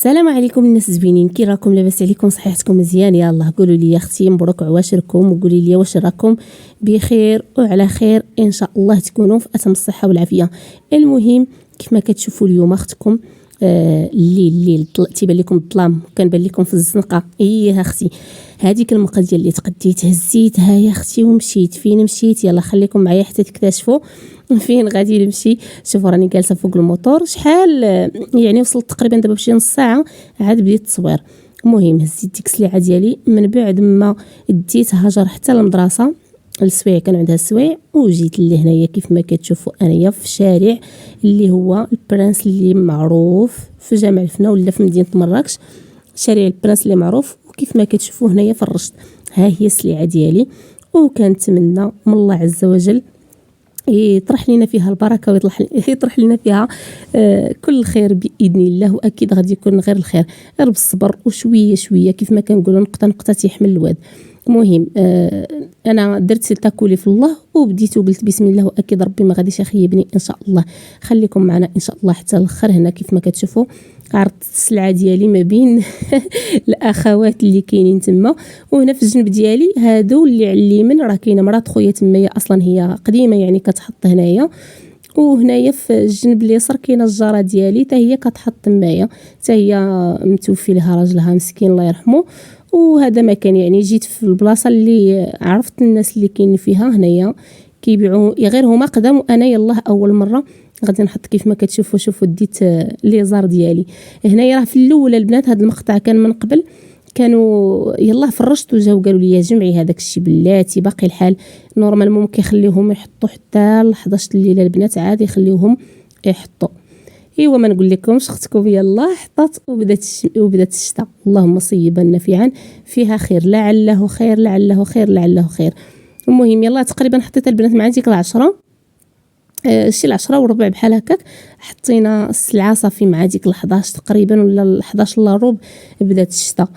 السلام عليكم الناس زوينين، كي راكم؟ لاباس عليكم؟ صحيحتكم مزيان؟ يلاه قولوا لي اختي مبروك عواشركم، وقولي لي واش راكم بخير وعلى خير ان شاء الله، تكونوا في اتم الصحه والعافيه. المهم كيف ما كتشوفوا اليوم اختكم الليل تيبان لكم الظلام وكنبان لكم في الزنقه. ايه اختي هذيك المقاديه اللي تقديت هزيتها يا اختي ومشيت. فين مشيت؟ يلا خليكم معايا حتى تكتشفوا فين غادي نمشي. شوفوا راني جالسه فوق الموتور شحال يعني وصلت تقريبا دابا بشي نص ساعه عاد بديت التصوير. المهم هزيت ديك السلعه ديالي من بعد ما ديت هاجر حتى للمدرسه السويع، كان عندها السويع، وجيت لهنايا كيف ما كتشوفوا انايا في شارع اللي هو البرانس اللي معروف في جامع الفنا ولا في مدينه مراكش، شارع البرانس اللي معروف. وكيف ما كتشوفوا هنايا في الرشد ها هي السلعه ديالي، وكنتمنى من الله عز وجل يطرح لنا فيها البركه ويطرح لنا فيها كل الخير باذن الله. واكيد غادي يكون غير الخير، غير بالصبر وشويه شويه كيف ما كنقولوا نقطه نقطه تيحمل الواد. المهم انا درت تاكلي في الله وبديت وقلت بسم الله، واكيد ربي ما غاديش يخيبني ان شاء الله. خليكم معنا ان شاء الله حتى الاخر. هنا كيف ما كتشوفوا عرضت السلعه ديالي ما بين الاخوات اللي كاينين تما. وهنا في الجنب ديالي هادو اللي على اليمين راه كاينه مرات خويا تمايا، اصلا هي قديمه يعني كتحط هنايا. وهنايا في الجنب اليسار كاينه الجاره ديالي حتى هي كتحط تمايا، حتى هي متوفي لها راجلها مسكين الله يرحمه. وهذا مكان يعني جيت في البلاصه اللي عرفت الناس اللي كاين فيها هنايا كيبيعوا غير هما قدام، وانا يلاه اول مره غادي نحط كيف ما كتشوفوا. شوفوا ديت ليزار ديالي هنايا راه في الاول البنات. هذا المقطع كان من قبل، كانوا يلاه فرشت وجاو قالوا لي جمعي هذاك الشيء بلاتي باقي الحال. نورمال ممكن يخليوهم يحطوا حتى ل 11 الليله البنات، عادي يخليوهم يحطوا. ايوا ما نقول لكمش اختكم يلا حطت وبدات الشتاء. اللهم صيبا نافعا فيها خير، لعله خير لعله خير لعله خير. المهم يلا تقريبا حطيت البنات مع ديك 10 شي 10 وربع بحال هكاك. حطينا السلعه صافي مع ديك 11 تقريبا ولا 11 الا ربع بدات الشتاء.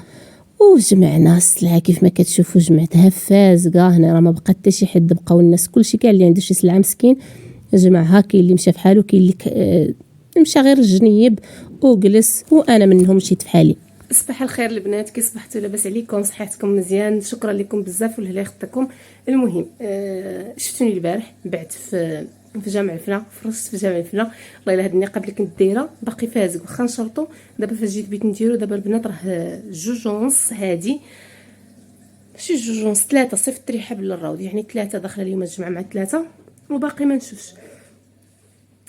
وجمعنا السلعه كيف ما كتشوفوا جمعتها فازقه. هنا راه ما بقى حتى شي حد، بقاو الناس كلشي كاع اللي عنده شي سلعه مسكين جمعها. كاين اللي مشى فحالو، كاين اللي مشى غير الجنيب وجلس، وانا منهم مشيت فحالي. صباح الخير البنات، كي صبحتوا؟ لاباس عليكم؟ صحتكم مزيان؟ شكرا لكم بزاف والله يخطيكم. المهم شفتوني البارح بعت في جامع الفنا، فرشت في جامع الفنا. والله الا هاد النقاب اللي كنت دايره باقي فازق، واخا نشرطو دابا فاش جيت بيت نديرو. دابا البنات راه 2:30 هادي، شي 2:30 3 صيفط ريحه بالراود، يعني 3 داخله اليوم الجمعه مع 3 وباقي ما نشوفش.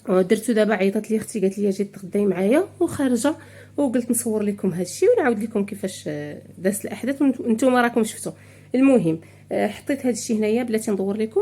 درتو دابا عيطت لي اختي قالت لي جيت تغداي معايا وخارجه، وقلت نصور لكم هادشي ونعاود لكم كيفاش دازت الاحداث وانتم راكم شفتوا. المهم حطيت هادشي هنايا بلاتي ندور لكم.